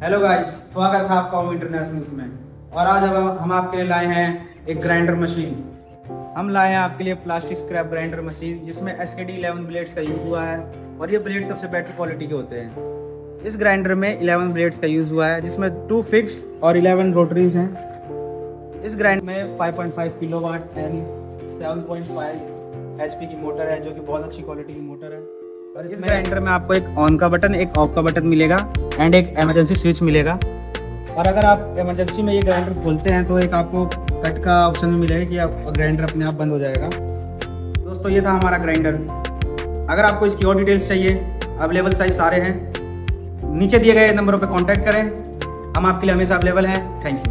Hello guys, स्वागत है आपका होम इंटरनेशनल में। और आज अब हम आपके लिए लाए हैं एक ग्राइंडर मशीन। हम लाए हैं आपके लिए प्लास्टिक स्क्रैप ग्राइंडर मशीन जिसमें SKD 11 ब्लेड्स का यूज हुआ है और ये ब्लेड सबसे बेटर क्वालिटी के होते हैं। इस ग्राइंडर में 11 ब्लेड्स का यूज हुआ है जिसमें 2 फिक्स और 11 रोटरीज हैं। इस ग्राइंडर में 5.5 किलोवाट एंड 7.5 HP की मोटर है जो कि बहुत अच्छी क्वालिटी की मोटर है। और इस ग्राइंडर में आपको एक ऑन का बटन, एक ऑफ का बटन मिलेगा एंड एक इमरजेंसी स्विच मिलेगा। और अगर आप इमरजेंसी में ये ग्राइंडर खोलते हैं तो एक आपको कट का ऑप्शन भी मिलेगा कि आप ग्राइंडर अपने आप बंद हो जाएगा। दोस्तों, ये था हमारा ग्राइंडर। अगर आपको इसकी और डिटेल्स चाहिए, अवेलेबल साइज सारे हैं, नीचे दिए गए नंबरों पर कॉन्टैक्ट करें। हम आपके लिए हमेशा अवेलेबल हैं। Thank you.